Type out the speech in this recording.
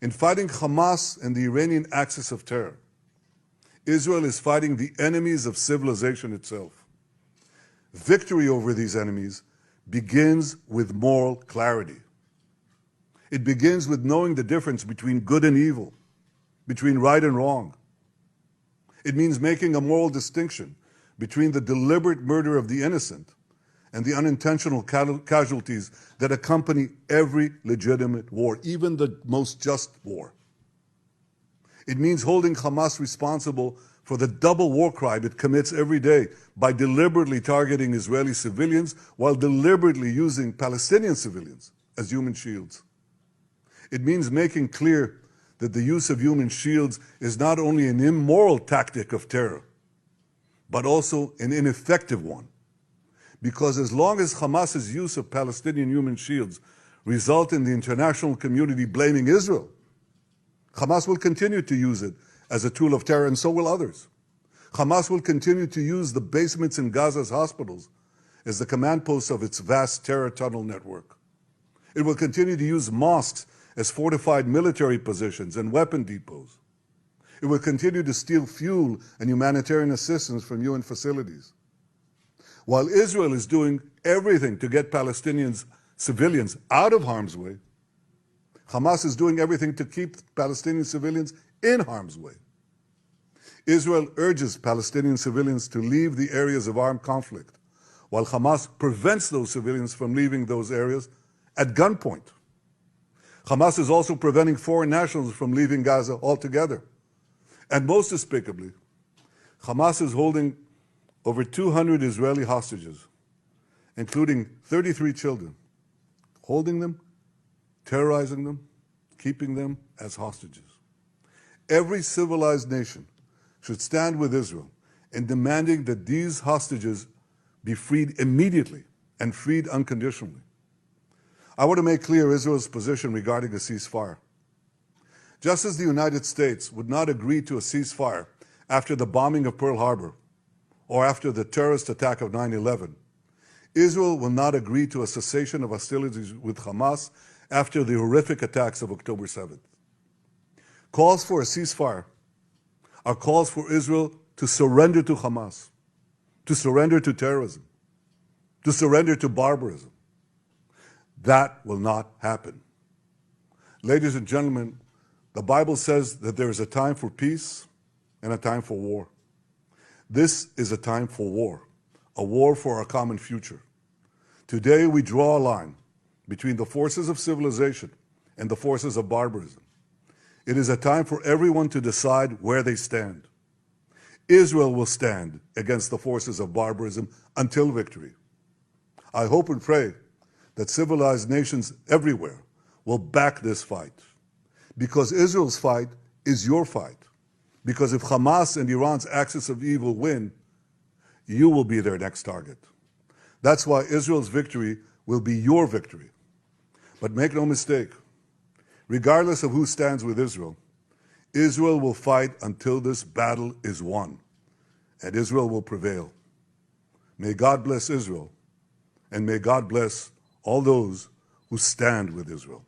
In fighting Hamas and the Iranian axis of terror, Israel is fighting the enemies of civilization itself. Victory over these enemies begins with moral clarity. It begins with knowing the difference between good and evil, between right and wrong. It means making a moral distinction between the deliberate murder of the innocent and the unintentional casualties that accompany every legitimate war, even the most just war. It means holding Hamas responsible for the double war crime it commits every day by deliberately targeting Israeli civilians while deliberately using Palestinian civilians as human shields. It means making clear that the use of human shields is not only an immoral tactic of terror, but also an ineffective one. Because as long as Hamas's use of Palestinian human shields result in the international community blaming Israel, Hamas will continue to use it as a tool of terror, and so will others. Hamas will continue to use the basements in Gaza's hospitals as the command posts of its vast terror tunnel network. It will continue to use mosques as fortified military positions and weapon depots. It will continue to steal fuel and humanitarian assistance from UN facilities. While Israel is doing everything to get Palestinians, civilians, out of harm's way, Hamas is doing everything to keep Palestinian civilians in harm's way. Israel urges Palestinian civilians to leave the areas of armed conflict, while Hamas prevents those civilians from leaving those areas at gunpoint. Hamas is also preventing foreign nationals from leaving Gaza altogether. And most despicably, Hamas is holding over 200 Israeli hostages, including 33 children, holding them, terrorizing them, keeping them as hostages. Every civilized nation should stand with Israel in demanding that these hostages be freed immediately and freed unconditionally. I want to make clear Israel's position regarding a ceasefire. Just as the United States would not agree to a ceasefire after the bombing of Pearl Harbor or after the terrorist attack of 9/11, Israel will not agree to a cessation of hostilities with Hamas after the horrific attacks of October 7th. Calls for a ceasefire are calls for Israel to surrender to Hamas, to surrender to terrorism, to surrender to barbarism. That will not happen. Ladies and gentlemen, the Bible says that there is a time for peace and a time for war. This is a time for a war for our common future. Today we draw a line between the forces of civilization and the forces of barbarism. It is a time for everyone to decide where they stand. Israel will stand against the forces of barbarism until victory. I hope and pray that civilized nations everywhere will back this fight. Because Israel's fight is your fight. Because if Hamas and Iran's axis of evil win, you will be their next target. That's why Israel's victory will be your victory. But make no mistake, regardless of who stands with Israel, Israel will fight until this battle is won, and Israel will prevail. May God bless Israel, and may God bless all those who stand with Israel.